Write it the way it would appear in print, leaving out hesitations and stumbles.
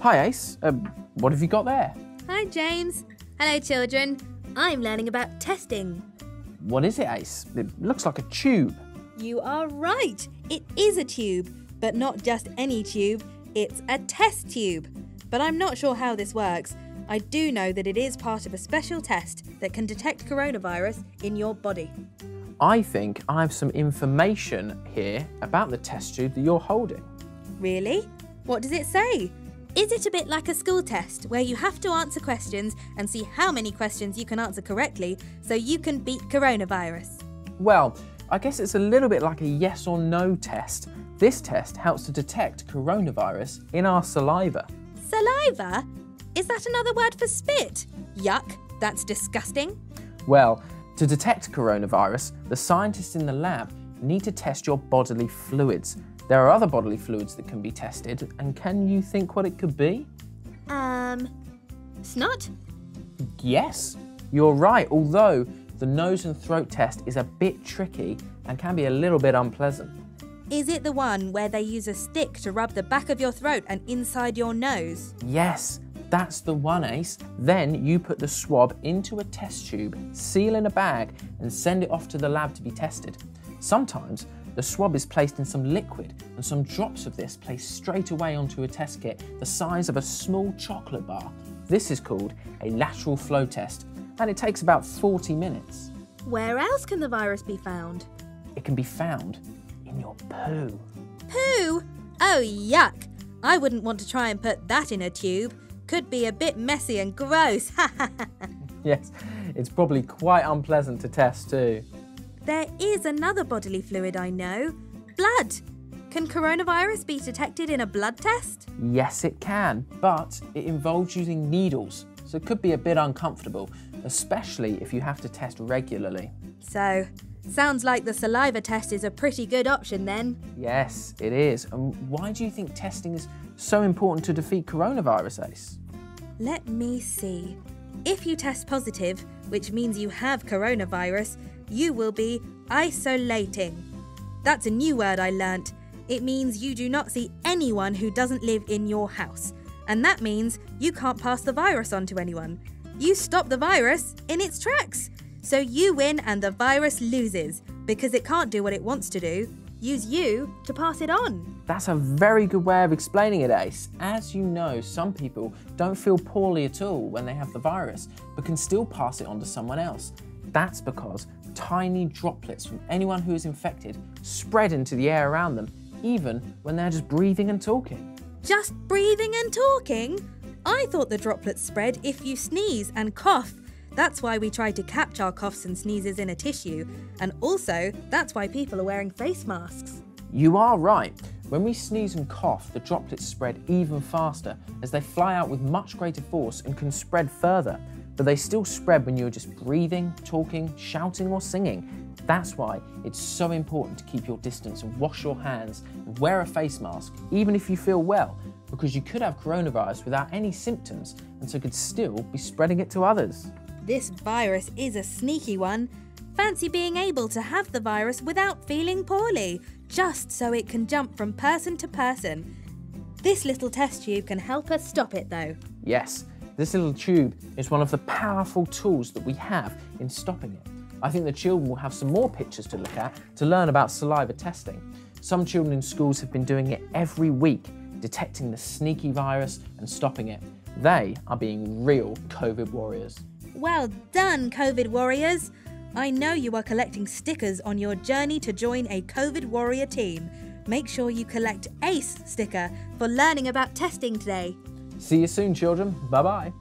Hi Ace, what have you got there? Hi James. Hello children. I'm learning about testing. What is it, Ace? It looks like a tube. You are right. It is a tube, but not just any tube. It's a test tube. But I'm not sure how this works. I do know that it is part of a special test that can detect coronavirus in your body. I think I have some information here about the test tube that you're holding. Really? What does it say? Is it a bit like a school test where you have to answer questions and see how many questions you can answer correctly so you can beat coronavirus? Well, I guess it's a little bit like a yes or no test. This test helps to detect coronavirus in our saliva. Saliva? Is that another word for spit? Yuck, that's disgusting. Well, to detect coronavirus, the scientists in the lab need to test your bodily fluids. There are other bodily fluids that can be tested, and can you think what it could be? Snot? Yes, you're right, although the nose and throat test is a bit tricky and can be a little bit unpleasant. Is it the one where they use a stick to rub the back of your throat and inside your nose? Yes, that's the one, Ace. Then you put the swab into a test tube, seal in a bag, and send it off to the lab to be tested. Sometimes the swab is placed in some liquid and some drops of this placed straight away onto a test kit the size of a small chocolate bar. This is called a lateral flow test, and it takes about 40 minutes. Where else can the virus be found? It can be found in your poo. Poo? Oh, yuck. I wouldn't want to try and put that in a tube. Could be a bit messy and gross. Yes, it's probably quite unpleasant to test too. There is another bodily fluid I know. Blood. Can coronavirus be detected in a blood test? Yes, it can, but it involves using needles, so it could be a bit uncomfortable, especially if you have to test regularly. So, sounds like the saliva test is a pretty good option then. Yes, it is. And why do you think testing is so important to defeat coronavirus, Ace? Let me see. If you test positive, which means you have coronavirus, you will be isolating. That's a new word I learnt. It means you do not see anyone who doesn't live in your house. And that means you can't pass the virus on to anyone. You stop the virus in its tracks. So you win and the virus loses because it can't do what it wants to do. Use you to pass it on. That's a very good way of explaining it, Ace. As you know, some people don't feel poorly at all when they have the virus, but can still pass it on to someone else. That's because tiny droplets from anyone who is infected spread into the air around them, even when they're just breathing and talking. Just breathing and talking? I thought the droplets spread if you sneeze and cough. That's why we try to catch our coughs and sneezes in a tissue. And also, that's why people are wearing face masks. You are right. When we sneeze and cough, the droplets spread even faster as they fly out with much greater force and can spread further. But they still spread when you're just breathing, talking, shouting or singing. That's why it's so important to keep your distance and wash your hands and wear a face mask, even if you feel well, because you could have coronavirus without any symptoms and so could still be spreading it to others. This virus is a sneaky one. Fancy being able to have the virus without feeling poorly, just so it can jump from person to person. This little test tube can help us stop it though. Yes, this little tube is one of the powerful tools that we have in stopping it. I think the children will have some more pictures to look at to learn about saliva testing. Some children in schools have been doing it every week, detecting the sneaky virus and stopping it. They are being real COVID warriors. Well done, COVID warriors! I know you are collecting stickers on your journey to join a COVID warrior team. Make sure you collect ACE sticker for learning about testing today. See you soon, children. Bye-bye.